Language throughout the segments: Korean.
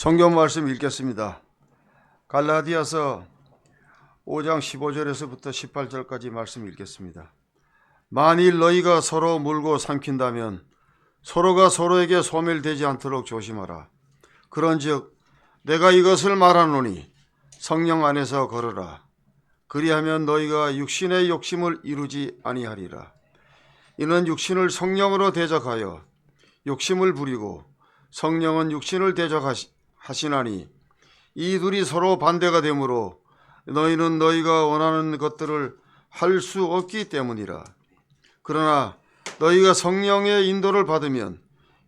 성경 말씀 읽겠습니다. 갈라디아서 5장 15절에서부터 18절까지 말씀 읽겠습니다. 만일 너희가 서로 물고 삼킨다면 서로가 서로에게 소멸되지 않도록 조심하라. 그런즉 내가 이것을 말하노니 성령 안에서 걸으라. 그리하면 너희가 육신의 욕심을 이루지 아니하리라. 이는 육신을 성령으로 대적하여 욕심을 부리고 성령은 육신을 대적하시나니 이 둘이 서로 반대가 되므로 너희는 너희가 원하는 것들을 할 수 없기 때문이라. 그러나 너희가 성령의 인도를 받으면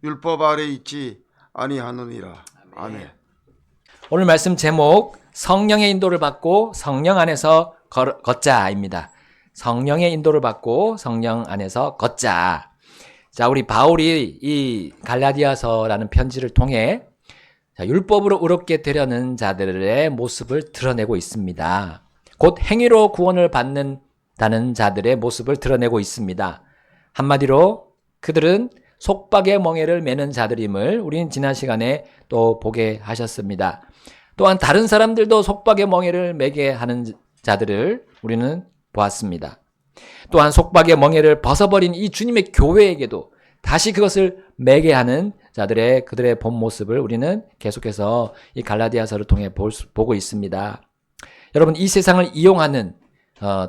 율법 아래 있지 아니하느니라. 아멘. 오늘 말씀 제목 성령의 인도를 받고 성령 안에서 걷자입니다. 성령의 인도를 받고 성령 안에서 걷자. 자, 우리 바울이 이 갈라디아서라는 편지를 통해 율법으로 의롭게 되려는 자들의 모습을 드러내고 있습니다. 곧 행위로 구원을 받는다는 자들의 모습을 드러내고 있습니다. 한마디로 그들은 속박의 멍에를 매는 자들임을 우리는 지난 시간에 또 보게 하셨습니다. 또한 다른 사람들도 속박의 멍에를 매게 하는 자들을 우리는 보았습니다. 또한 속박의 멍에를 벗어버린 이 주님의 교회에게도 다시 그것을 매게 하는 그들의 본 모습을 우리는 계속해서 이 갈라디아서를 통해 보고 있습니다. 여러분, 이 세상을 이용하는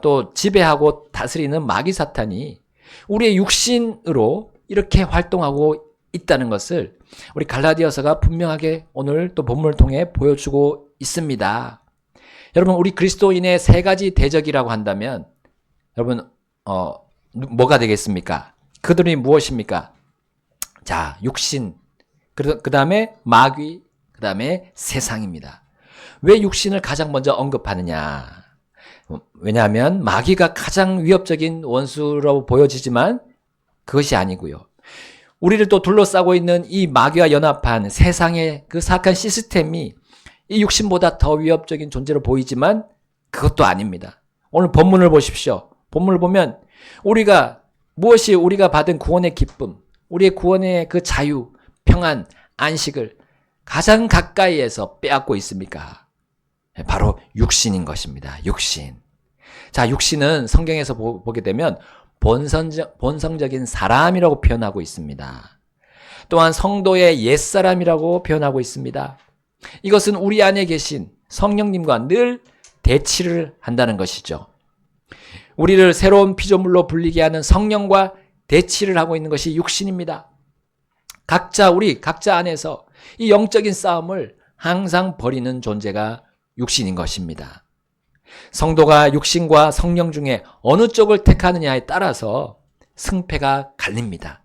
또 지배하고 다스리는 마귀 사탄이 우리의 육신으로 이렇게 활동하고 있다는 것을 우리 갈라디아서가 분명하게 오늘 또 본문을 통해 보여주고 있습니다. 여러분, 우리 그리스도인의 세 가지 대적이라고 한다면 여러분 뭐가 되겠습니까? 그들이 무엇입니까? 자, 육신, 그 다음에 마귀, 그 다음에 세상입니다. 왜 육신을 가장 먼저 언급하느냐? 왜냐하면 마귀가 가장 위협적인 원수로 보여지지만 그것이 아니고요. 우리를 또 둘러싸고 있는 이 마귀와 연합한 세상의 그 사악한 시스템이 이 육신보다 더 위협적인 존재로 보이지만 그것도 아닙니다. 오늘 본문을 보십시오. 본문을 보면 무엇이 우리가 받은 구원의 기쁨, 우리의 구원의 그 자유, 평안, 안식을 가장 가까이에서 빼앗고 있습니까? 바로 육신인 것입니다. 육신. 자, 육신은 성경에서 보게 되면 본성적인 사람이라고 표현하고 있습니다. 또한 성도의 옛사람이라고 표현하고 있습니다. 이것은 우리 안에 계신 성령님과 늘 대치를 한다는 것이죠. 우리를 새로운 피조물로 불리게 하는 성령과 대치를 하고 있는 것이 육신입니다. 우리 각자 안에서 이 영적인 싸움을 항상 벌이는 존재가 육신인 것입니다. 성도가 육신과 성령 중에 어느 쪽을 택하느냐에 따라서 승패가 갈립니다.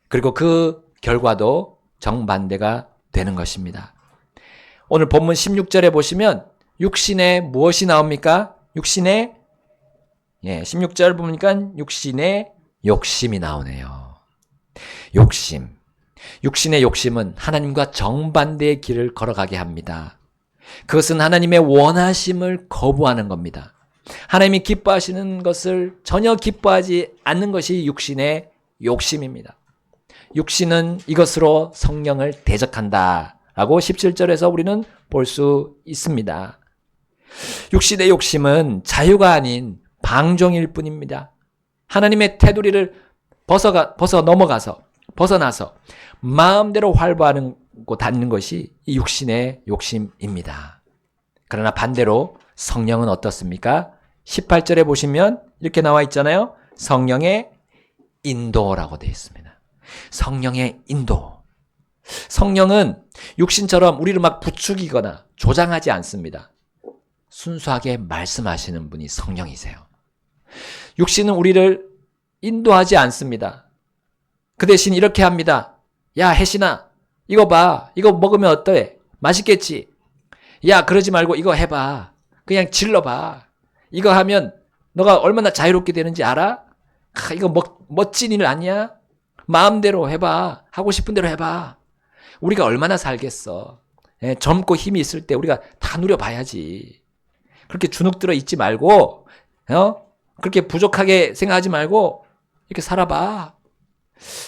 그리고 그 결과도 정반대가 되는 것입니다. 오늘 본문 16절에 보시면 육신에 무엇이 나옵니까? 16절 보니까 육신의 욕심이 나오네요. 육신의 욕심은 하나님과 정반대의 길을 걸어가게 합니다. 그것은 하나님의 원하심을 거부하는 겁니다. 하나님이 기뻐하시는 것을 전혀 기뻐하지 않는 것이 육신의 욕심입니다. 육신은 이것으로 성령을 대적한다라고 17절에서 우리는 볼 수 있습니다. 육신의 욕심은 자유가 아닌 방종일 뿐입니다. 하나님의 테두리를 벗어나서 마음대로 활보하고 닿는 것이 이 육신의 욕심입니다. 그러나 반대로 성령은 어떻습니까? 18절에 보시면 이렇게 나와 있잖아요. 성령의 인도라고 되어 있습니다. 성령의 인도. 성령은 육신처럼 우리를 막 부추기거나 조장하지 않습니다. 순수하게 말씀하시는 분이 성령이세요. 육신은 우리를 인도하지 않습니다. 그 대신 이렇게 합니다. 야, 혜신아, 이거 봐. 이거 먹으면 어때? 맛있겠지? 야, 그러지 말고 이거 해봐. 그냥 질러봐. 이거 하면 너가 얼마나 자유롭게 되는지 알아? 이거 멋진 일 아니야? 마음대로 해봐. 하고 싶은 대로 해봐. 우리가 얼마나 살겠어. 젊고 힘이 있을 때 우리가 다 누려봐야지. 그렇게 주눅들어 있지 말고, 그렇게 부족하게 생각하지 말고 이렇게 살아봐.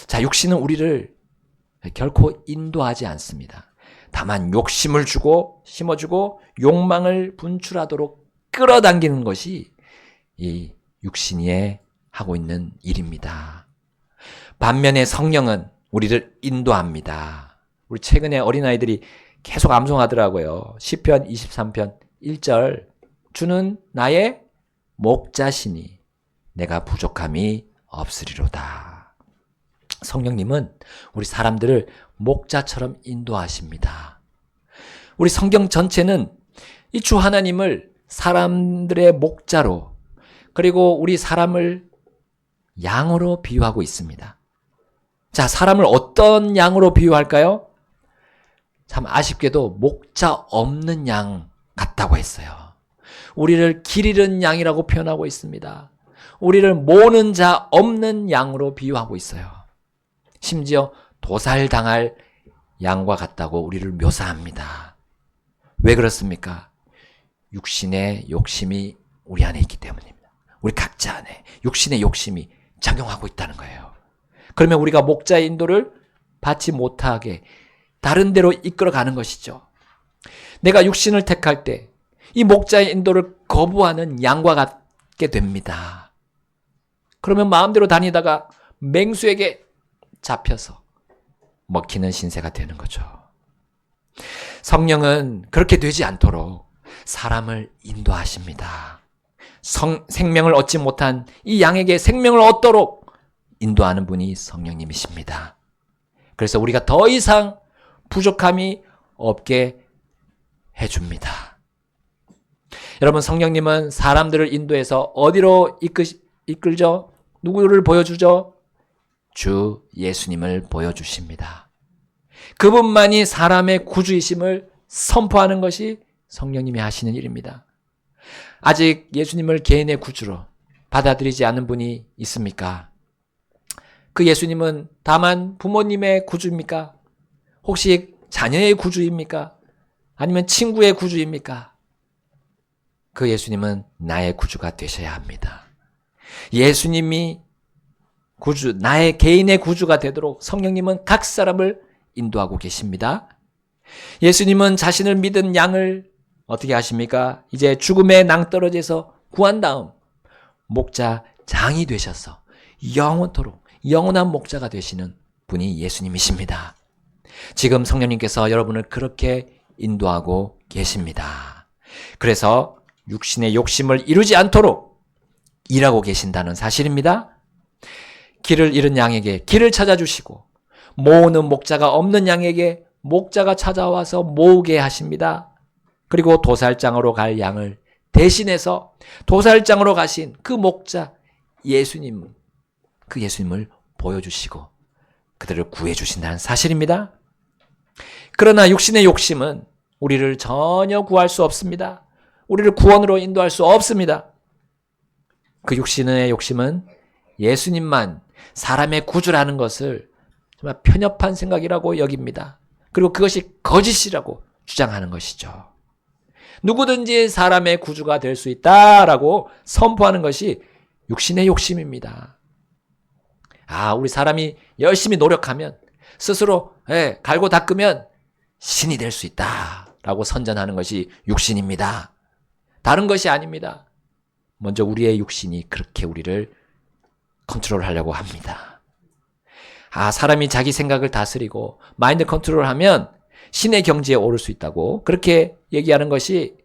자, 육신은 우리를 결코 인도하지 않습니다. 다만 욕심을 주고 심어주고 욕망을 분출하도록 끌어당기는 것이 이 육신이 하고 있는 일입니다. 반면에 성령은 우리를 인도합니다. 우리 최근에 어린아이들이 계속 암송하더라고요. 시편 23편 1절 주는 나의 목자시니 내가 부족함이 없으리로다. 성령님은 우리 사람들을 목자처럼 인도하십니다. 우리 성경 전체는 이 주 하나님을 사람들의 목자로 그리고 우리 사람을 양으로 비유하고 있습니다. 자, 사람을 어떤 양으로 비유할까요? 참 아쉽게도 목자 없는 양 같다고 했어요. 우리를 길 잃은 양이라고 표현하고 있습니다. 우리를 모는 자 없는 양으로 비유하고 있어요. 심지어 도살당할 양과 같다고 우리를 묘사합니다. 왜 그렇습니까? 육신의 욕심이 우리 안에 있기 때문입니다. 우리 각자 안에 육신의 욕심이 작용하고 있다는 거예요. 그러면 우리가 목자의 인도를 받지 못하게 다른 데로 이끌어가는 것이죠. 내가 육신을 택할 때 이 목자의 인도를 거부하는 양과 같게 됩니다. 그러면 마음대로 다니다가 맹수에게 잡혀서 먹히는 신세가 되는 거죠. 성령은 그렇게 되지 않도록 사람을 인도하십니다. 생명을 얻지 못한 이 양에게 생명을 얻도록 인도하는 분이 성령님이십니다. 그래서 우리가 더 이상 부족함이 없게 해줍니다. 여러분, 성령님은 사람들을 인도해서 어디로 이끌죠? 누구를 보여주죠? 주 예수님을 보여주십니다. 그분만이 사람의 구주이심을 선포하는 것이 성령님이 하시는 일입니다. 아직 예수님을 개인의 구주로 받아들이지 않는 분이 있습니까? 그 예수님은 다만 부모님의 구주입니까? 혹시 자녀의 구주입니까? 아니면 친구의 구주입니까? 그 예수님은 나의 구주가 되셔야 합니다. 예수님이 구주, 나의 개인의 구주가 되도록 성령님은 각 사람을 인도하고 계십니다. 예수님은 자신을 믿은 양을 어떻게 하십니까? 이제 죽음의 낭떠러지에서 구한 다음 목자장이 되셔서 영원토록 영원한 목자가 되시는 분이 예수님이십니다. 지금 성령님께서 여러분을 그렇게 인도하고 계십니다. 그래서 육신의 욕심을 이루지 않도록 일하고 계신다는 사실입니다. 길을 잃은 양에게 길을 찾아주시고 모으는 목자가 없는 양에게 목자가 찾아와서 모으게 하십니다. 그리고 도살장으로 갈 양을 대신해서 도살장으로 가신 그 목자 예수님, 그 예수님을 보여주시고 그들을 구해주신다는 사실입니다. 그러나 육신의 욕심은 우리를 전혀 구할 수 없습니다. 우리를 구원으로 인도할 수 없습니다. 그 육신의 욕심은 예수님만 사람의 구주라는 것을 정말 편협한 생각이라고 여깁니다. 그리고 그것이 거짓이라고 주장하는 것이죠. 누구든지 사람의 구주가 될 수 있다라고 선포하는 것이 육신의 욕심입니다. 우리 사람이 열심히 노력하면 스스로 갈고 닦으면 신이 될 수 있다라고 선전하는 것이 육신입니다. 다른 것이 아닙니다. 먼저 우리의 육신이 그렇게 우리를 컨트롤하려고 합니다. 사람이 자기 생각을 다스리고 마인드 컨트롤하면 신의 경지에 오를 수 있다고 그렇게 얘기하는 것이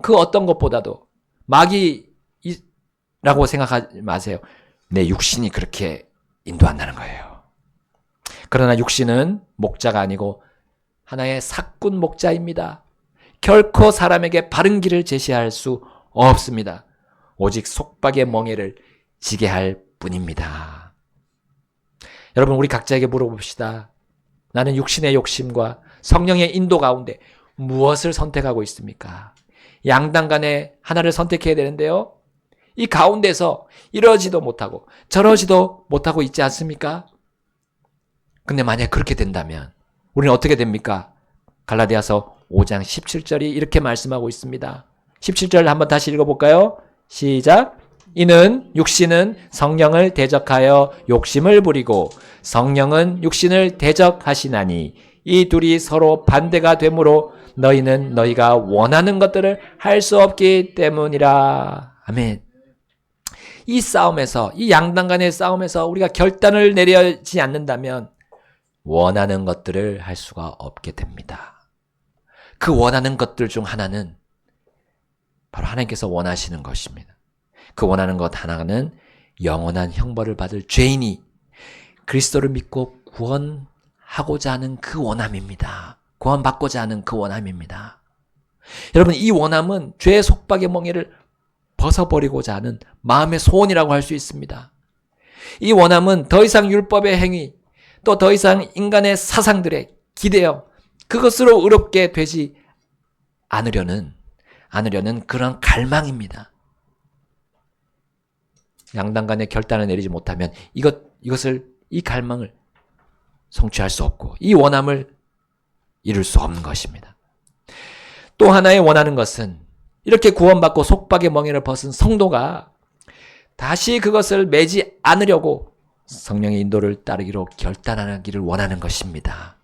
그 어떤 것보다도 마귀라고 생각하지 마세요. 내 육신이 그렇게 인도한다는 거예요. 그러나 육신은 목자가 아니고 하나의 사꾼 목자입니다. 결코 사람에게 바른 길을 제시할 수 없습니다. 오직 속박의 멍에를 지게 할 뿐입니다. 여러분, 우리 각자에게 물어봅시다. 나는 육신의 욕심과 성령의 인도 가운데 무엇을 선택하고 있습니까? 양당 간에 하나를 선택해야 되는데요. 이 가운데서 이러지도 못하고 저러지도 못하고 있지 않습니까? 근데 만약 그렇게 된다면 우리는 어떻게 됩니까? 갈라디아서 5장 17절이 이렇게 말씀하고 있습니다. 17절 한번 다시 읽어볼까요? 시작. 이는 육신은 성령을 대적하여 욕심을 부리고 성령은 육신을 대적하시나니 이 둘이 서로 반대가 되므로 너희는 너희가 원하는 것들을 할 수 없기 때문이라. 아멘. 이 싸움에서, 이 양당 간의 싸움에서 우리가 결단을 내리지 않는다면 원하는 것들을 할 수가 없게 됩니다. 그 원하는 것들 중 하나는 바로 하나님께서 원하시는 것입니다. 그 원하는 것 하나는 영원한 형벌을 받을 죄인이 그리스도를 믿고 구원하고자 하는 그 원함입니다. 구원받고자 하는 그 원함입니다. 여러분, 이 원함은 죄의 속박의 멍에를 벗어버리고자 하는 마음의 소원이라고 할 수 있습니다. 이 원함은 더 이상 율법의 행위, 또 더 이상 인간의 사상들에 기대어 그것으로 의롭게 되지 않으려는 그런 갈망입니다. 양당 간의 결단을 내리지 못하면 이 갈망을 성취할 수 없고 이 원함을 이룰 수 없는 것입니다. 또 하나의 원하는 것은 이렇게 구원받고 속박의 멍에를 벗은 성도가 다시 그것을 매지 않으려고 성령의 인도를 따르기로 결단하기를 원하는 것입니다.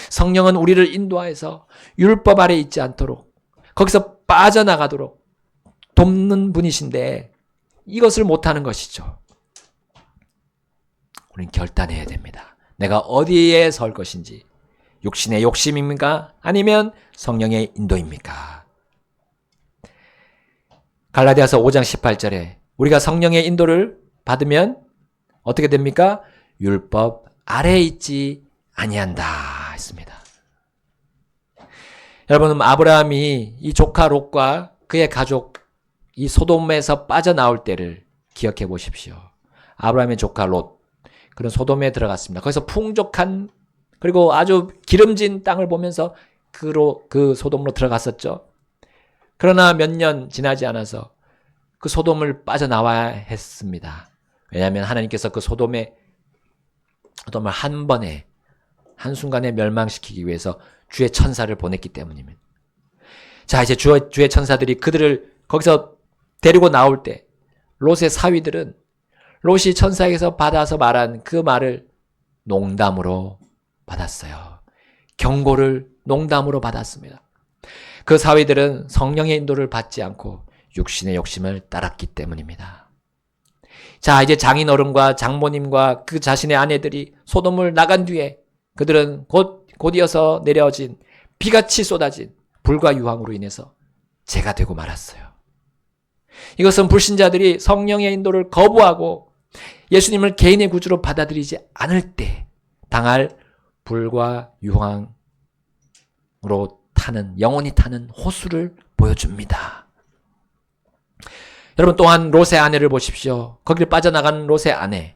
성령은 우리를 인도하여서 율법 아래 있지 않도록 거기서 빠져나가도록 돕는 분이신데 이것을 못하는 것이죠. 우리는 결단해야 됩니다. 내가 어디에 설 것인지, 육신의 욕심입니까? 아니면 성령의 인도입니까? 갈라디아서 5장 18절에 우리가 성령의 인도를 받으면 어떻게 됩니까? 율법 아래에 있지 아니한다 했습니다. 여러분, 아브라함이 이 조카 롯과 그의 가족 이 소돔에서 빠져나올 때를 기억해 보십시오. 아브라함의 조카 롯, 그런 소돔에 들어갔습니다. 거기서 풍족한 그리고 아주 기름진 땅을 보면서 그 소돔으로 들어갔었죠. 그러나 몇 년 지나지 않아서 그 소돔을 빠져나와야 했습니다. 왜냐하면 하나님께서 그 소돔을 한 번에 한순간에 멸망시키기 위해서 주의 천사를 보냈기 때문입니다. 자, 이제 주의 천사들이 그들을 거기서 데리고 나올 때 롯의 사위들은 롯이 천사에게서 받아서 말한 그 말을 농담으로 받았어요. 경고를 농담으로 받았습니다. 그 사위들은 성령의 인도를 받지 않고 육신의 욕심을 따랐기 때문입니다. 자, 이제 장인어른과 장모님과 그 자신의 아내들이 소돔을 나간 뒤에 그들은 곧이어서 내려진 비같이 쏟아진 불과 유황으로 인해서 죄가 되고 말았어요. 이것은 불신자들이 성령의 인도를 거부하고 예수님을 개인의 구주로 받아들이지 않을 때 당할 불과 유황으로 타는, 영원히 타는 호수를 보여줍니다. 여러분, 또한 롯의 아내를 보십시오. 거기를 빠져나간 롯의 아내.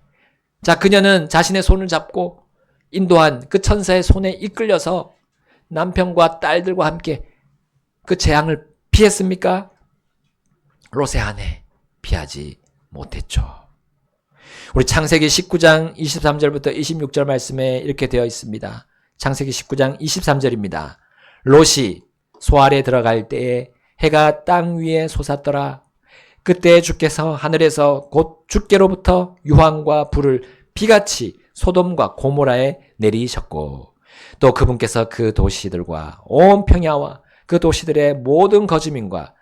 자, 그녀는 자신의 손을 잡고 인도한 그 천사의 손에 이끌려서 남편과 딸들과 함께 그 재앙을 피했습니까? 롯의 아내 피하지 못했죠. 우리 창세기 19장 23절부터 26절 말씀에 이렇게 되어 있습니다. 창세기 19장 23절입니다. 롯이 소알에 들어갈 때에 해가 땅 위에 솟았더라. 그때 주께서 하늘에서 곧 주께로부터 유황과 불을 비같이 소돔과 고모라에 내리셨고 또 그분께서 그 도시들과 온 평야와 그 도시들의 모든 거주민과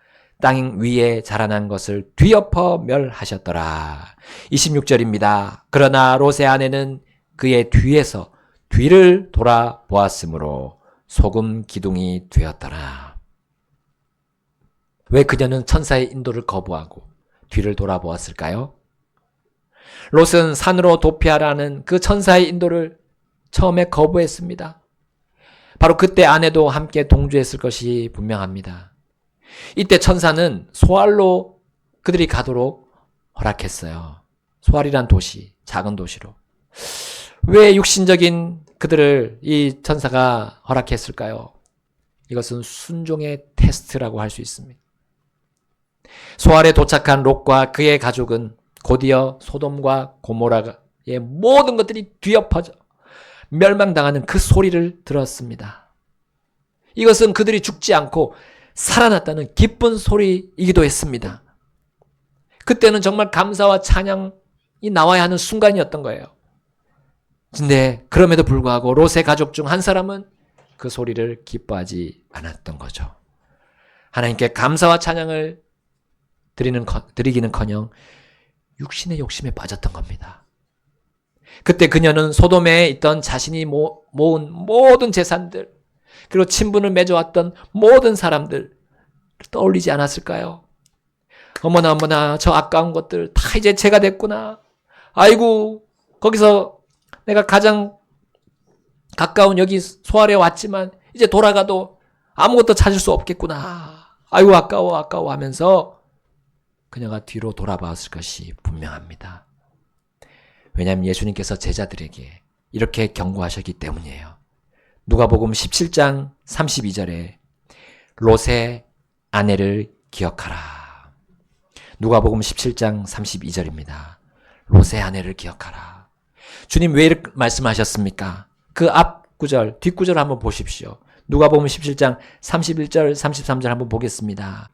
땅 위에 자라난 것을 뒤엎어 멸하셨더라. 26절입니다. 그러나 롯의 아내는 그의 뒤에서 뒤를 돌아보았으므로 소금 기둥이 되었더라. 왜 그녀는 천사의 인도를 거부하고 뒤를 돌아보았을까요? 롯은 산으로 도피하라는 그 천사의 인도를 처음에 거부했습니다. 바로 그때 아내도 함께 동조했을 것이 분명합니다. 이때 천사는 소알로 그들이 가도록 허락했어요. 소알이란 도시, 작은 도시로. 왜 육신적인 그들을 이 천사가 허락했을까요? 이것은 순종의 테스트라고 할 수 있습니다. 소알에 도착한 롯과 그의 가족은 곧이어 소돔과 고모라의 모든 것들이 뒤엎어져 멸망당하는 그 소리를 들었습니다. 이것은 그들이 죽지 않고 살아났다는 기쁜 소리이기도 했습니다. 그때는 정말 감사와 찬양이 나와야 하는 순간이었던 거예요. 근데 그럼에도 불구하고 롯의 가족 중 한 사람은 그 소리를 기뻐하지 않았던 거죠. 하나님께 감사와 찬양을 드리기는커녕 육신의 욕심에 빠졌던 겁니다. 그때 그녀는 소돔에 있던 자신이 모은 모든 재산들, 그리고 친분을 맺어왔던 모든 사람들 떠올리지 않았을까요? 어머나 어머나, 저 아까운 것들 다 이제 제가 됐구나. 아이고, 거기서 내가 가장 가까운 여기 소알에 왔지만 이제 돌아가도 아무것도 찾을 수 없겠구나. 아이고, 아까워 아까워 하면서 그녀가 뒤로 돌아봤을 것이 분명합니다. 왜냐하면 예수님께서 제자들에게 이렇게 경고하셨기 때문이에요. 누가복음 17장 32절에 롯의 아내를 기억하라. 누가복음 17장 32절입니다. 롯의 아내를 기억하라. 주님 왜 이렇게 말씀하셨습니까? 그 앞 구절, 뒷 구절 한번 보십시오. 누가복음 17장 31절, 33절 한번 보겠습니다.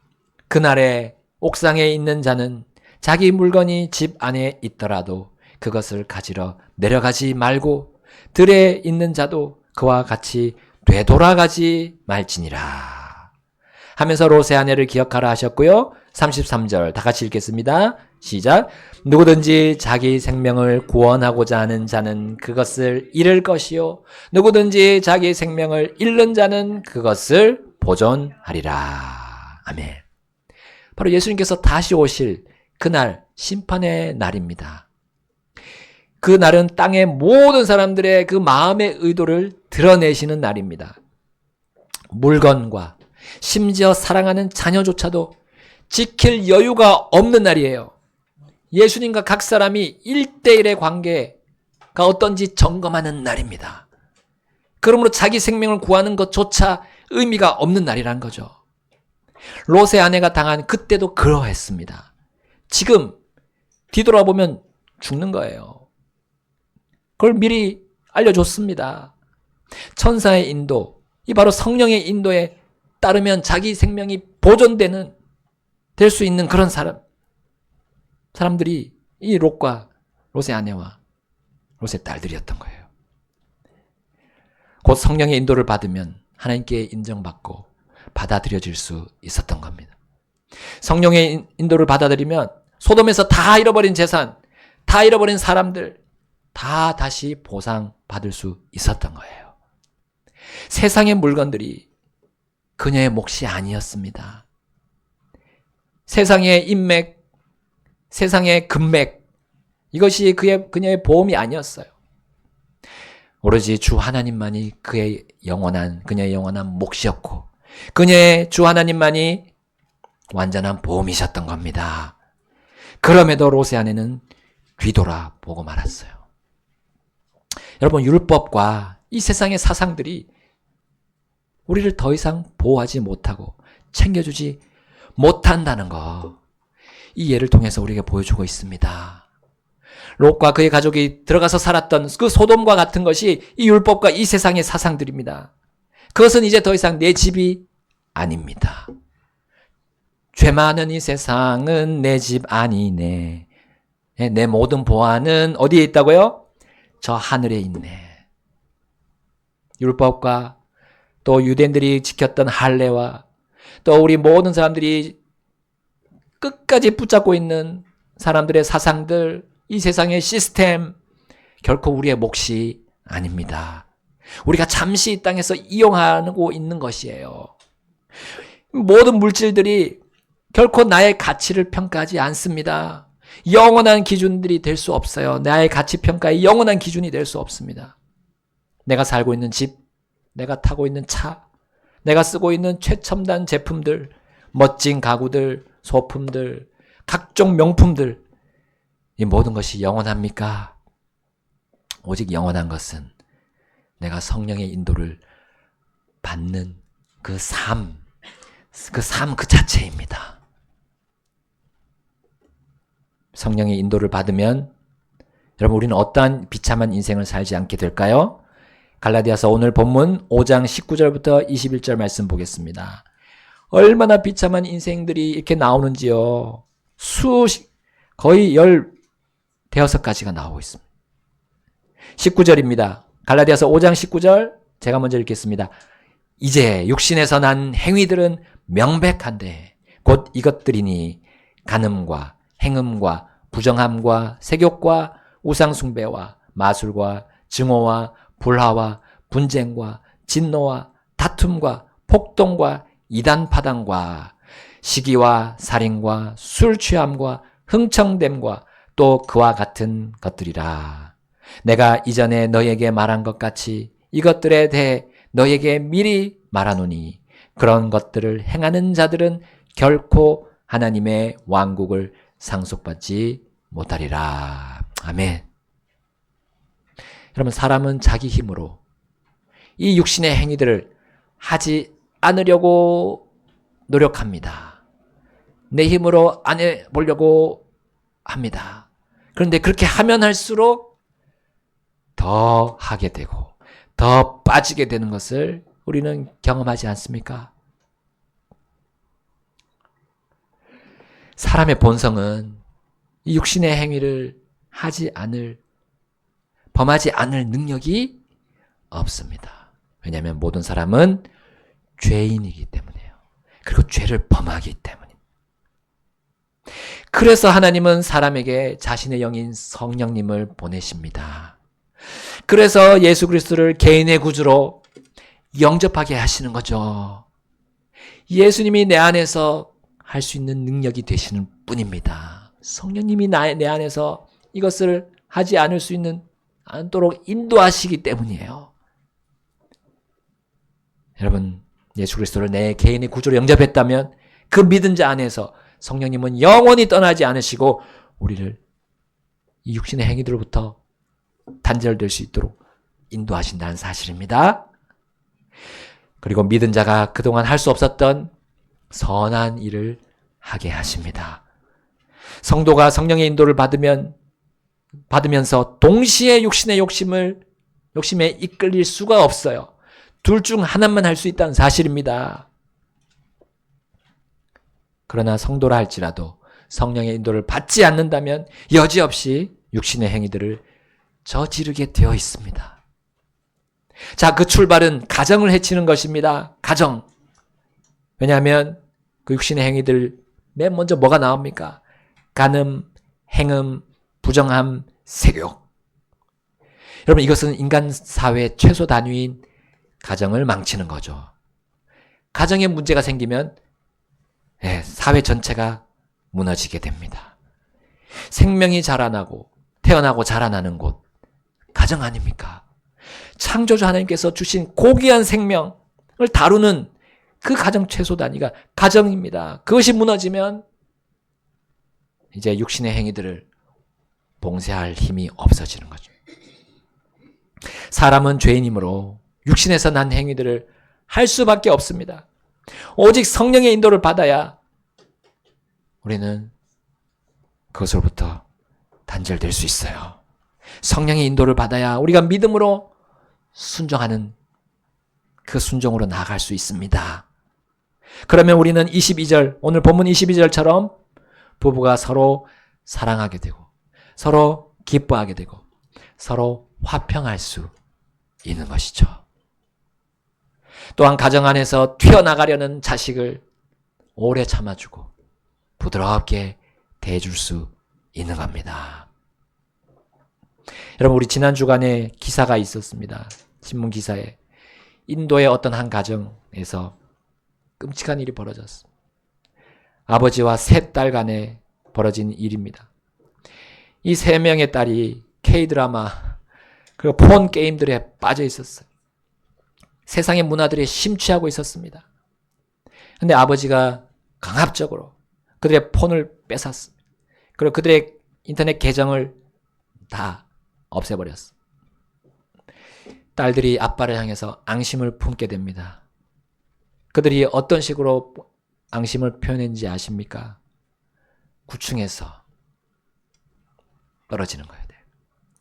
그날에 옥상에 있는 자는 자기 물건이 집 안에 있더라도 그것을 가지러 내려가지 말고 들에 있는 자도 그와 같이 되돌아가지 말지니라 하면서 롯의 아내를 기억하라 하셨고요. 33절 다 같이 읽겠습니다. 시작. 누구든지 자기 생명을 구원하고자 하는 자는 그것을 잃을 것이요 누구든지 자기 생명을 잃는 자는 그것을 보존하리라. 아멘. 바로 예수님께서 다시 오실 그날, 심판의 날입니다. 그 날은 땅의 모든 사람들의 그 마음의 의도를 드러내시는 날입니다. 물건과 심지어 사랑하는 자녀조차도 지킬 여유가 없는 날이에요. 예수님과 각 사람이 1대1의 관계가 어떤지 점검하는 날입니다. 그러므로 자기 생명을 구하는 것조차 의미가 없는 날이란 거죠. 롯의 아내가 당한 그때도 그러했습니다. 지금 뒤돌아보면 죽는 거예요. 그걸 미리 알려줬습니다. 천사의 인도, 이 바로 성령의 인도에 따르면 자기 생명이 보존되는 될 수 있는 그런 사람들이 이 롯과 롯의 아내와 롯의 딸들이었던 거예요. 곧 성령의 인도를 받으면 하나님께 인정받고 받아들여질 수 있었던 겁니다. 성령의 인도를 받아들이면 소돔에서 다 잃어버린 재산, 다 잃어버린 사람들 다 다시 보상받을 수 있었던 거예요. 세상의 물건들이 그녀의 몫이 아니었습니다. 세상의 인맥, 세상의 금맥, 이것이 그녀의 보험이 아니었어요. 오로지 주 하나님만이 그녀의 영원한 몫이었고 그녀의 주 하나님만이 완전한 보험이셨던 겁니다. 그럼에도 롯의 아내는 뒤돌아보고 말았어요. 여러분, 율법과 이 세상의 사상들이 우리를 더 이상 보호하지 못하고 챙겨주지 못한다는 거, 이 예를 통해서 우리에게 보여주고 있습니다. 롯과 그의 가족이 들어가서 살았던 그 소돔과 같은 것이 이 율법과 이 세상의 사상들입니다. 그것은 이제 더 이상 내 집이 아닙니다. 죄 많은 이 세상은 내 집 아니네. 내 모든 보안은 어디에 있다고요? 저 하늘에 있네. 율법과 또 유대인들이 지켰던 할례와 또 우리 모든 사람들이 끝까지 붙잡고 있는 사람들의 사상들, 이 세상의 시스템, 결코 우리의 몫이 아닙니다. 우리가 잠시 이 땅에서 이용하고 있는 것이에요. 모든 물질들이 결코 나의 가치를 평가하지 않습니다. 영원한 기준들이 될 수 없어요. 나의 가치 평가의 영원한 기준이 될 수 없습니다. 내가 살고 있는 집, 내가 타고 있는 차, 내가 쓰고 있는 최첨단 제품들, 멋진 가구들, 소품들, 각종 명품들, 이 모든 것이 영원합니까? 오직 영원한 것은 내가 성령의 인도를 받는 그 삶 그 자체입니다. 성령의 인도를 받으면 여러분, 우리는 어떠한 비참한 인생을 살지 않게 될까요? 갈라디아서 오늘 본문 5장 19절부터 21절 말씀 보겠습니다. 얼마나 비참한 인생들이 이렇게 나오는지요. 거의 15가지가 나오고 있습니다. 19절입니다. 갈라디아서 5장 19절 제가 먼저 읽겠습니다. 이제 육신에서 난 행위들은 명백한데 곧 이것들이니 간음과 행음과 부정함과 세욕과 우상숭배와 마술과 증오와 불화와 분쟁과 진노와 다툼과 폭동과 이단파당과 시기와 살인과 술 취함과 흥청됨과 또 그와 같은 것들이라. 내가 이전에 너에게 말한 것 같이 이것들에 대해 너에게 미리 말하노니 그런 것들을 행하는 자들은 결코 하나님의 왕국을 상속받지 못하리라. 아멘. 여러분, 사람은 자기 힘으로 이 육신의 행위들을 하지 않으려고 노력합니다. 내 힘으로 안 해보려고 합니다. 그런데 그렇게 하면 할수록 더 하게 되고 더 빠지게 되는 것을 우리는 경험하지 않습니까? 사람의 본성은 이 육신의 행위를 범하지 않을 능력이 없습니다. 왜냐하면 모든 사람은 죄인이기 때문이에요. 그리고 죄를 범하기 때문입니다. 그래서 하나님은 사람에게 자신의 영인 성령님을 보내십니다. 그래서 예수 그리스도를 개인의 구주로 영접하게 하시는 거죠. 예수님이 내 안에서 할 수 있는 능력이 되시는 뿐입니다. 성령님이 내 안에서 이것을 하지 않도록 인도하시기 때문이에요. 여러분, 예수 그리스도를 내 개인의 구주로 영접했다면 그 믿은 자 안에서 성령님은 영원히 떠나지 않으시고 우리를 이 육신의 행위들로부터 단절될 수 있도록 인도하신다는 사실입니다. 그리고 믿은 자가 그동안 할 수 없었던 선한 일을 하게 하십니다. 성도가 성령의 인도를 받으면서 동시에 육신의 욕심에 이끌릴 수가 없어요. 둘 중 하나만 할 수 있다는 사실입니다. 그러나 성도라 할지라도 성령의 인도를 받지 않는다면 여지없이 육신의 행위들을 저지르게 되어 있습니다. 자, 그 출발은 가정을 해치는 것입니다. 가정. 왜냐하면 그 육신의 행위들 맨 먼저 뭐가 나옵니까? 간음, 행음, 부정함, 세욕. 여러분, 이것은 인간 사회의 최소 단위인 가정을 망치는 거죠. 가정에 문제가 생기면 사회 전체가 무너지게 됩니다. 생명이 태어나고 자라나는 곳, 가정 아닙니까? 창조주 하나님께서 주신 고귀한 생명을 다루는 그 가정 최소 단위가 가정입니다. 그것이 무너지면 이제 육신의 행위들을 봉쇄할 힘이 없어지는 거죠. 사람은 죄인이므로 육신에서 난 행위들을 할 수밖에 없습니다. 오직 성령의 인도를 받아야 우리는 그것으로부터 단절될 수 있어요. 성령의 인도를 받아야 우리가 믿음으로 순종하는 그 순종으로 나아갈 수 있습니다. 그러면 우리는 22절, 오늘 본문 22절처럼 부부가 서로 사랑하게 되고 서로 기뻐하게 되고 서로 화평할 수 있는 것이죠. 또한 가정 안에서 튀어나가려는 자식을 오래 참아주고 부드럽게 대해줄 수 있는 겁니다. 여러분, 우리 지난 주간에 기사가 있었습니다. 신문 기사에 인도의 어떤 한 가정에서 끔찍한 일이 벌어졌습니다. 아버지와 세 딸 간에 벌어진 일입니다. 이 세 명의 딸이 K-드라마 그리고 폰 게임들에 빠져 있었어요. 세상의 문화들에 심취하고 있었습니다. 그런데 아버지가 강압적으로 그들의 폰을 뺏었습니다. 그리고 그들의 인터넷 계정을 다 없애버렸어요. 딸들이 아빠를 향해서 앙심을 품게 됩니다. 그들이 어떤 식으로 앙심을 표현했는지 아십니까? 9층에서 떨어지는 거예요.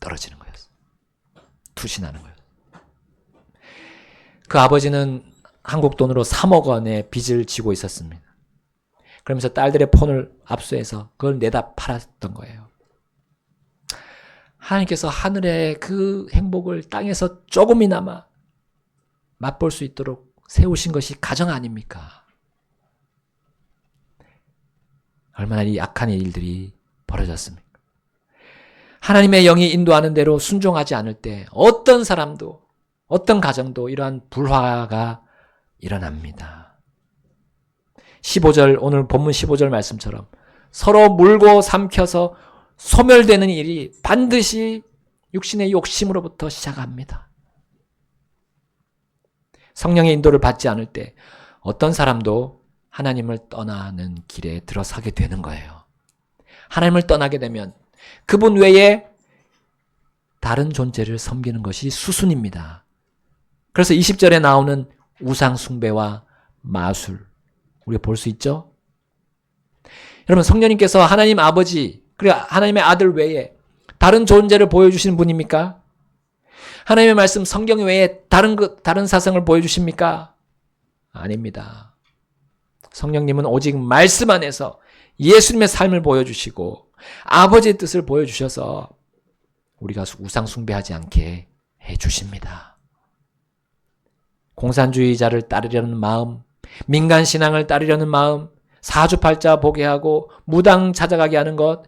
떨어지는 거였어요. 투신하는 거예요. 그 아버지는 한국 돈으로 3억 원의 빚을 지고 있었습니다. 그러면서 딸들의 폰을 압수해서 그걸 내다 팔았던 거예요. 하나님께서 하늘의 그 행복을 땅에서 조금이나마 맛볼 수 있도록 세우신 것이 가정 아닙니까? 얼마나 이 악한 일들이 벌어졌습니까? 하나님의 영이 인도하는 대로 순종하지 않을 때 어떤 사람도, 어떤 가정도 이러한 불화가 일어납니다. 15절, 오늘 본문 15절 말씀처럼 서로 물고 삼켜서 소멸되는 일이 반드시 육신의 욕심으로부터 시작합니다. 성령의 인도를 받지 않을 때 어떤 사람도 하나님을 떠나는 길에 들어서게 되는 거예요. 하나님을 떠나게 되면 그분 외에 다른 존재를 섬기는 것이 수순입니다. 그래서 20절에 나오는 우상 숭배와 마술, 우리가 볼 수 있죠? 여러분, 성령님께서 하나님 아버지, 그리고 하나님의 아들 외에 다른 존재를 보여주시는 분입니까? 하나님의 말씀 성경 외에 다른 사상을 보여주십니까? 아닙니다. 성령님은 오직 말씀 안에서 예수님의 삶을 보여주시고 아버지의 뜻을 보여주셔서 우리가 우상 숭배하지 않게 해주십니다. 공산주의자를 따르려는 마음, 민간신앙을 따르려는 마음, 사주팔자 보게 하고 무당 찾아가게 하는 것,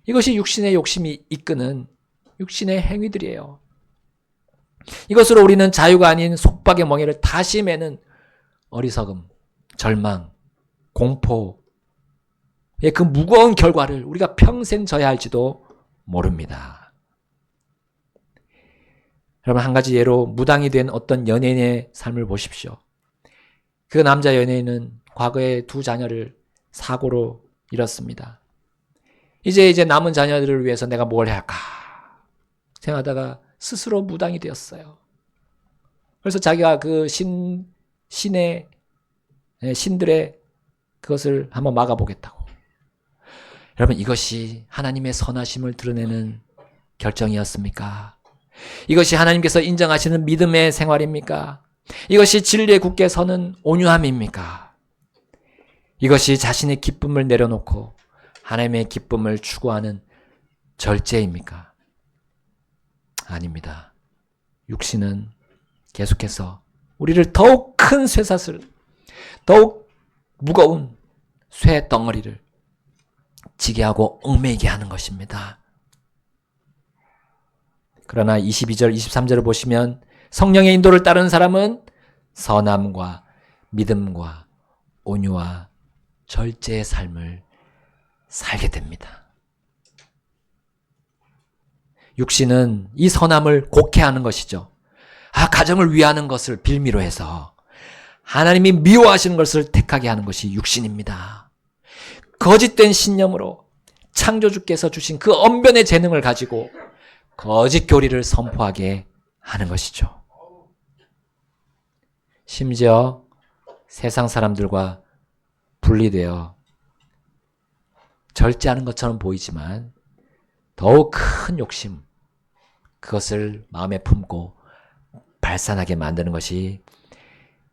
이것이 육신의 욕심이 이끄는 육신의 행위들이에요. 이것으로 우리는 자유가 아닌 속박의 멍에를 다시 매는 어리석음, 절망, 공포의 그 무거운 결과를 우리가 평생 져야 할지도 모릅니다. 여러분, 한 가지 예로 무당이 된 어떤 연예인의 삶을 보십시오. 그 남자 연예인은 과거에 2 자녀를 사고로 잃었습니다. 이제 남은 자녀들을 위해서 내가 뭘 해야 할까 생각하다가 스스로 무당이 되었어요. 그래서 자기가 그 신들의 그것을 한번 막아보겠다고. 여러분, 이것이 하나님의 선하심을 드러내는 결정이었습니까? 이것이 하나님께서 인정하시는 믿음의 생활입니까? 이것이 진리에 굳게 서는 온유함입니까? 이것이 자신의 기쁨을 내려놓고 하나님의 기쁨을 추구하는 절제입니까? 아닙니다. 육신은 계속해서 우리를 더욱 큰 쇠사슬, 더욱 무거운 쇠 덩어리를 지게 하고 얽매이게 하는 것입니다. 그러나 22절, 23절을 보시면 성령의 인도를 따르는 사람은 선함과 믿음과 온유와 절제의 삶을 살게 됩니다. 육신은 이 선함을 곡해하는 것이죠. 가정을 위하는 것을 빌미로 해서 하나님이 미워하시는 것을 택하게 하는 것이 육신입니다. 거짓된 신념으로 창조주께서 주신 그 언변의 재능을 가지고 거짓 교리를 선포하게 하는 것이죠. 심지어 세상 사람들과 분리되어 절제하는 것처럼 보이지만 더욱 큰 욕심, 그것을 마음에 품고 발산하게 만드는 것이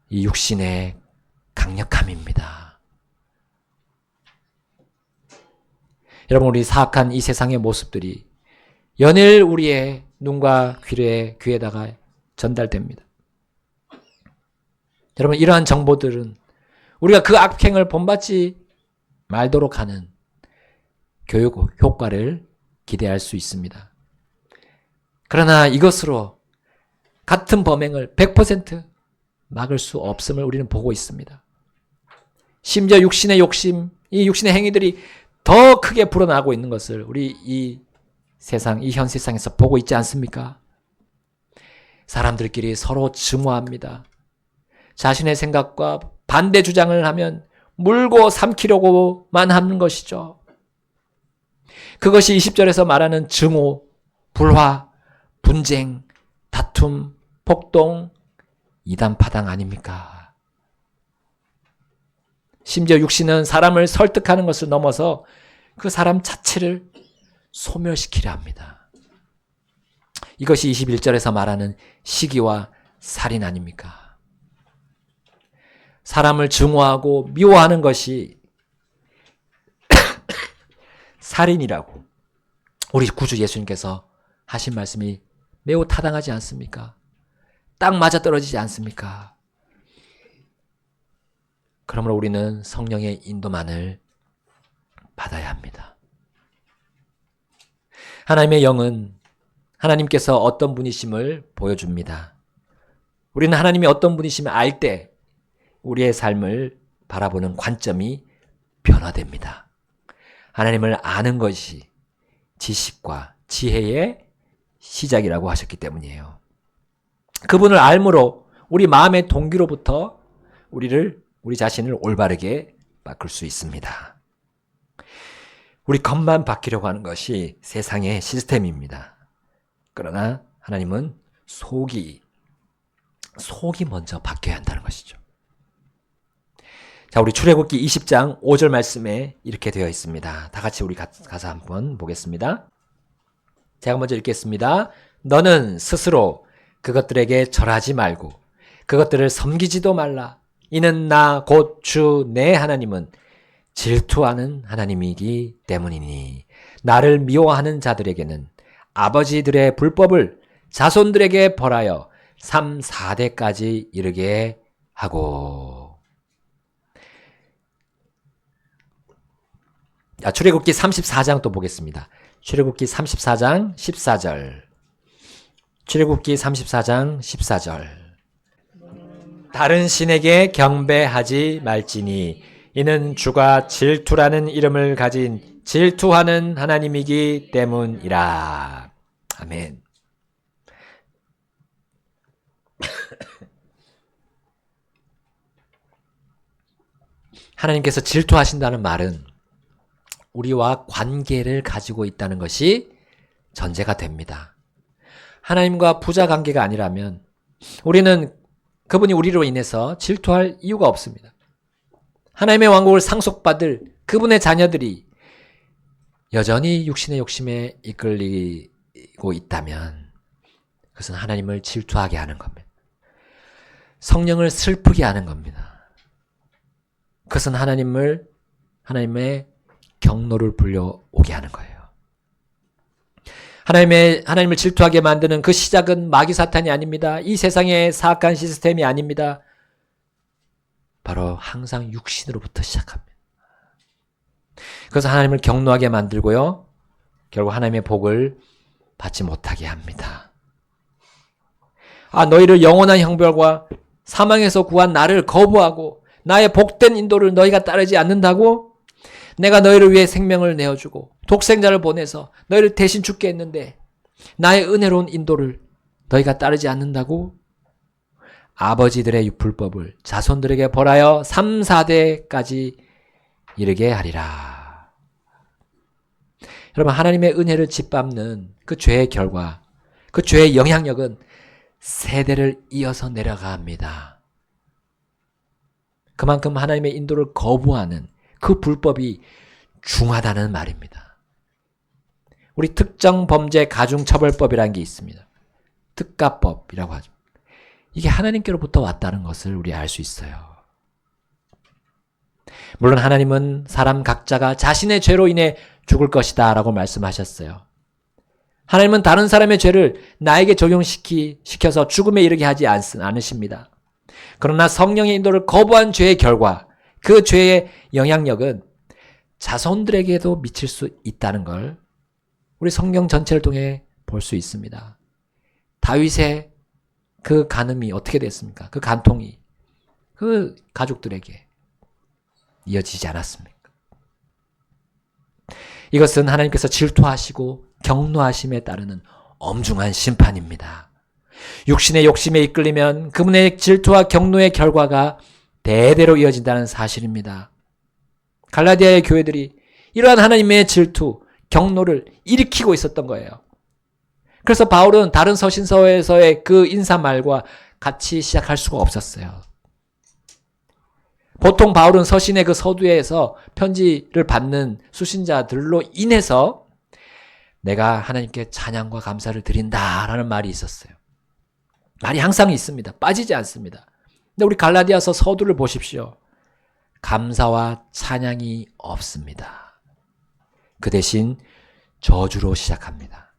이 육신의 강력함입니다. 여러분, 우리 사악한 이 세상의 모습들이 연일 우리의 눈과 귀에다가 전달됩니다. 여러분, 이러한 정보들은 우리가 그 악행을 본받지 말도록 하는 교육 효과를 기대할 수 있습니다. 그러나 이것으로 같은 범행을 100% 막을 수 없음을 우리는 보고 있습니다. 심지어 육신의 욕심, 이 육신의 행위들이 더 크게 불어나고 있는 것을 우리 이 현 세상에서 보고 있지 않습니까? 사람들끼리 서로 증오합니다. 자신의 생각과 반대 주장을 하면 물고 삼키려고만 하는 것이죠. 그것이 20절에서 말하는 증오, 불화, 분쟁, 다툼, 폭동, 이단파당 아닙니까? 심지어 육신은 사람을 설득하는 것을 넘어서 그 사람 자체를 소멸시키려 합니다. 이것이 21절에서 말하는 시기와 살인 아닙니까? 사람을 증오하고 미워하는 것이 살인이라고 우리 구주 예수님께서 하신 말씀이 매우 타당하지 않습니까? 딱 맞아떨어지지 않습니까? 그러므로 우리는 성령의 인도만을 받아야 합니다. 하나님의 영은 하나님께서 어떤 분이심을 보여줍니다. 우리는 하나님이 어떤 분이심을 알 때 우리의 삶을 바라보는 관점이 변화됩니다. 하나님을 아는 것이 지식과 지혜의 시작이라고 하셨기 때문이에요. 그분을 알므로 우리 마음의 동기로부터 우리 자신을 올바르게 바꿀 수 있습니다. 우리 겉만 바뀌려고 하는 것이 세상의 시스템입니다. 그러나 하나님은 속이 먼저 바뀌어야 한다는 것이죠. 자, 우리 출애굽기 20장 5절 말씀에 이렇게 되어 있습니다. 다 같이 우리 가서 한번 보겠습니다. 제가 먼저 읽겠습니다. 너는 스스로 그것들에게 절하지 말고 그것들을 섬기지도 말라. 이는 나 곧 주 내 하나님은 질투하는 하나님이기 때문이니 나를 미워하는 자들에게는 아버지들의 불법을 자손들에게 벌하여 3, 4대까지 이르게 하고. 출애굽기 34장 또 보겠습니다. 출애굽기 34장 14절. 출애굽기 34장 14절. 다른 신에게 경배하지 말지니 이는 주가 질투라는 이름을 가진 질투하는 하나님이기 때문이라. 아멘. 하나님께서 질투하신다는 말은 우리와 관계를 가지고 있다는 것이 전제가 됩니다. 하나님과 부자 관계가 아니라면 우리는 그분이 우리로 인해서 질투할 이유가 없습니다. 하나님의 왕국을 상속받을 그분의 자녀들이 여전히 육신의 욕심에 이끌리고 있다면 그것은 하나님을 질투하게 하는 겁니다. 성령을 슬프게 하는 겁니다. 그것은 하나님의 경노를 불려오게 하는 거예요. 하나님을 질투하게 만드는 그 시작은 마귀 사탄이 아닙니다. 이 세상의 사악한 시스템이 아닙니다. 바로 항상 육신으로부터 시작합니다. 그래서 하나님을 경노하게 만들고요. 결국 하나님의 복을 받지 못하게 합니다. 너희를 영원한 형벌과 사망에서 구한 나를 거부하고 나의 복된 인도를 너희가 따르지 않는다고? 내가 너희를 위해 생명을 내어주고 독생자를 보내서 너희를 대신 죽게 했는데 나의 은혜로운 인도를 너희가 따르지 않는다고? 아버지들의 불법을 자손들에게 벌하여 3, 4대까지 이르게 하리라. 여러분, 하나님의 은혜를 짓밟는 그 죄의 결과, 그 죄의 영향력은 세대를 이어서 내려갑니다. 그만큼 하나님의 인도를 거부하는 그 불법이 중하다는 말입니다. 우리 특정 범죄 가중처벌법이라는 게 있습니다. 특가법이라고 하죠. 이게 하나님께로부터 왔다는 것을 우리 알 수 있어요. 물론 하나님은 사람 각자가 자신의 죄로 인해 죽을 것이다 라고 말씀하셨어요. 하나님은 다른 사람의 죄를 나에게 적용시켜서 죽음에 이르게 하지 않으십니다. 그러나 성령의 인도를 거부한 죄의 결과, 그 죄의 영향력은 자손들에게도 미칠 수 있다는 걸 우리 성경 전체를 통해 볼 수 있습니다. 다윗의 그 간음이 어떻게 됐습니까? 그 간통이 그 가족들에게 이어지지 않았습니까? 이것은 하나님께서 질투하시고 경노하심에 따르는 엄중한 심판입니다. 육신의 욕심에 이끌리면 그분의 질투와 경노의 결과가 대대로 이어진다는 사실입니다. 갈라디아의 교회들이 이러한 하나님의 질투, 경노를 일으키고 있었던 거예요. 그래서 바울은 다른 서신서에서의 그 인사말과 같이 시작할 수가 없었어요. 보통 바울은 서신의 그 서두에서 편지를 받는 수신자들로 인해서 내가 하나님께 찬양과 감사를 드린다라는 말이 있었어요. 말이 항상 있습니다. 빠지지 않습니다. 근데 우리 갈라디아서 서두를 보십시오. 감사와 찬양이 없습니다. 그 대신 저주로 시작합니다.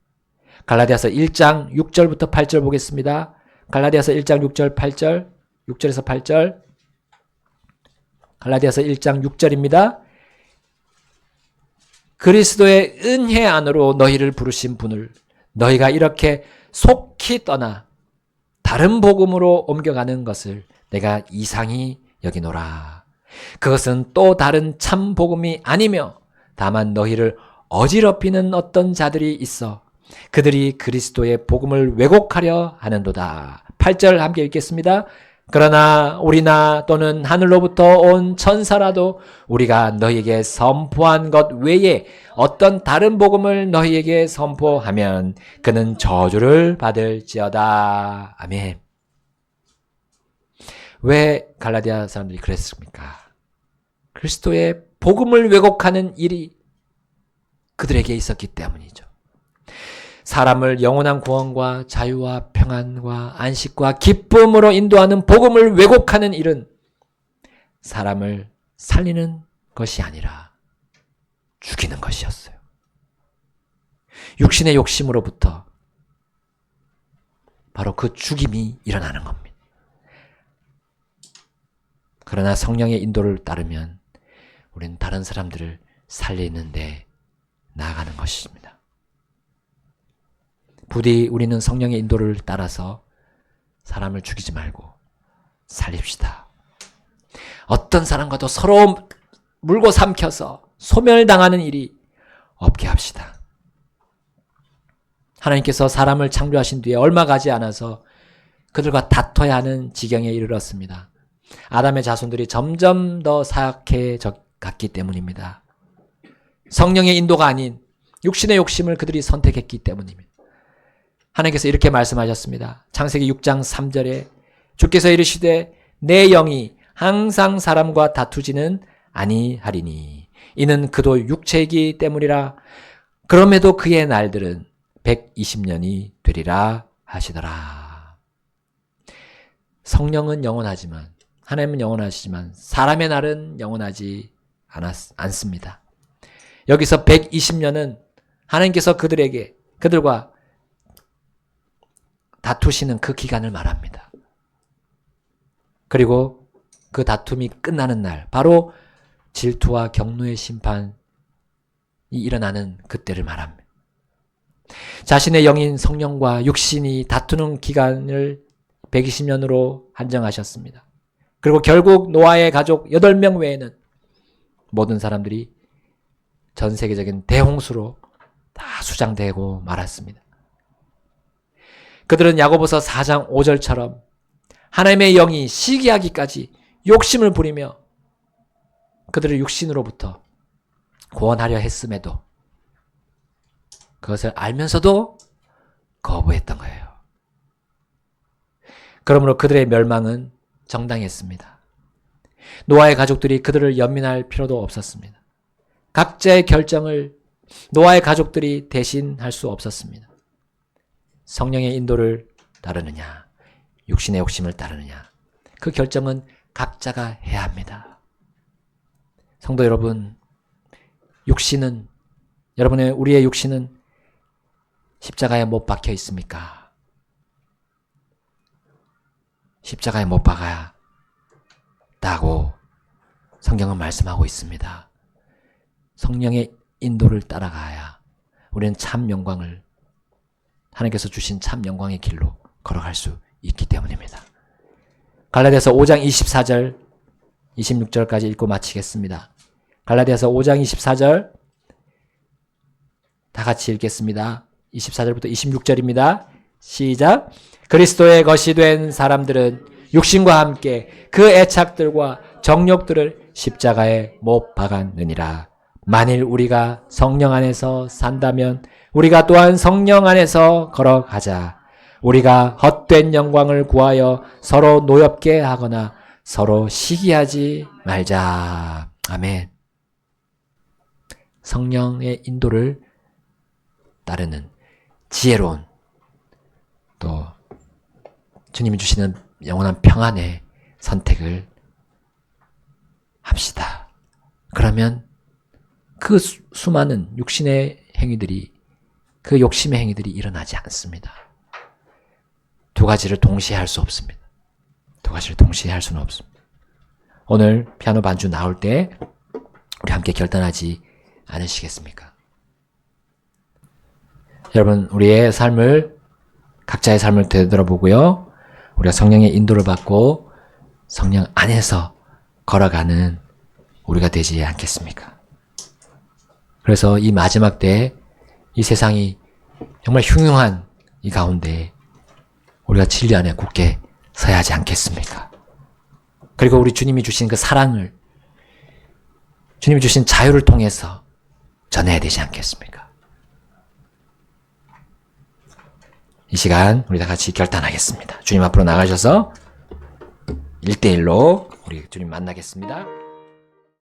갈라디아서 1장 6절부터 8절 보겠습니다. 갈라디아서 1장 6절 8절 6절에서 8절 갈라디아서 1장 6절입니다. 그리스도의 은혜 안으로 너희를 부르신 분을 너희가 이렇게 속히 떠나 다른 복음으로 옮겨가는 것을 내가 이상히 여기노라. 그것은 또 다른 참 복음이 아니며 다만 너희를 어지럽히는 어떤 자들이 있어 그들이 그리스도의 복음을 왜곡하려 하는도다. 8절 함께 읽겠습니다. 그러나 우리나 또는 하늘로부터 온 천사라도 우리가 너희에게 선포한 것 외에 어떤 다른 복음을 너희에게 선포하면 그는 저주를 받을지어다. 아멘. 왜 갈라디아 사람들이 그랬습니까? 그리스도의 복음을 왜곡하는 일이 그들에게 있었기 때문이죠. 사람을 영원한 구원과 자유와 평안과 안식과 기쁨으로 인도하는 복음을 왜곡하는 일은 사람을 살리는 것이 아니라 죽이는 것이었어요. 육신의 욕심으로부터 바로 그 죽임이 일어나는 겁니다. 그러나 성령의 인도를 따르면 우리는 다른 사람들을 살리는 데 나아가는 것입니다. 부디 우리는 성령의 인도를 따라서 사람을 죽이지 말고 살립시다. 어떤 사람과도 서로 물고 삼켜서 소멸당하는 일이 없게 합시다. 하나님께서 사람을 창조하신 뒤에 얼마 가지 않아서 그들과 다퉈야 하는 지경에 이르렀습니다. 아담의 자손들이 점점 더 사악해 갔기 때문입니다. 성령의 인도가 아닌 육신의 욕심을 그들이 선택했기 때문입니다. 하나님께서 이렇게 말씀하셨습니다. 창세기 6장 3절에 주께서 이르시되 내 영이 항상 사람과 다투지는 아니하리니 이는 그도 육체이기 때문이라. 그럼에도 그의 날들은 120년이 되리라 하시더라. 성령은 영원하지만 하나님은 영원하시지만 사람의 날은 영원하지 않습니다. 여기서 120년은 하나님께서 그들과 다투시는 그 기간을 말합니다. 그리고 그 다툼이 끝나는 날, 바로 질투와 경노의 심판이 일어나는 그때를 말합니다. 자신의 영인 성령과 육신이 다투는 기간을 120년으로 한정하셨습니다. 그리고 결국 노아의 가족 8명 외에는 모든 사람들이 전 세계적인 대홍수로 다 수장되고 말았습니다. 그들은 야고보서 4장 5절처럼 하나님의 영이 시기하기까지 욕심을 부리며 그들을 육신으로부터 구원하려 했음에도 그것을 알면서도 거부했던 거예요. 그러므로 그들의 멸망은 정당했습니다. 노아의 가족들이 그들을 연민할 필요도 없었습니다. 각자의 결정을 노아의 가족들이 대신할 수 없었습니다. 성령의 인도를 따르느냐, 육신의 욕심을 따르느냐, 그 결정은 각자가 해야 합니다. 성도 여러분, 우리의 육신은 십자가에 못 박혀 있습니까? 십자가에 못 박아야 다고 성경은 말씀하고 있습니다. 성령의 인도를 따라가야 우리는 참 영광을, 하나님께서 주신 참 영광의 길로 걸어갈 수 있기 때문입니다. 갈라디아서 5장 24절 26절까지 읽고 마치겠습니다. 갈라디아서 5장 24절 다 같이 읽겠습니다. 24절부터 26절입니다. 시작. 그리스도의 것이 된 사람들은 육신과 함께 그 애착들과 정욕들을 십자가에 못 박았느니라. 만일 우리가 성령 안에서 산다면 우리가 또한 성령 안에서 걸어가자. 우리가 헛된 영광을 구하여 서로 노엽게 하거나 서로 시기하지 말자. 아멘. 성령의 인도를 따르는 지혜로운, 또 주님이 주시는 영원한 평안의 선택을 합시다. 그러면 그 수많은 육신의 행위들이 그 욕심의 행위들이 일어나지 않습니다. 두 가지를 동시에 할 수 없습니다. 두 가지를 동시에 할 수는 없습니다. 오늘 피아노 반주 나올 때 우리 함께 결단하지 않으시겠습니까? 여러분, 우리의 삶을, 각자의 삶을 되돌아보고요. 우리가 성령의 인도를 받고 성령 안에서 걸어가는 우리가 되지 않겠습니까? 그래서 이 마지막 때 이 세상이 정말 흉흉한 이 가운데 우리가 진리 안에 굳게 서야 하지 않겠습니까? 그리고 우리 주님이 주신 그 사랑을, 주님이 주신 자유를 통해서 전해야 되지 않겠습니까? 이 시간 우리 다 같이 결단하겠습니다. 주님 앞으로 나가셔서 1대1로 우리 주님 만나겠습니다.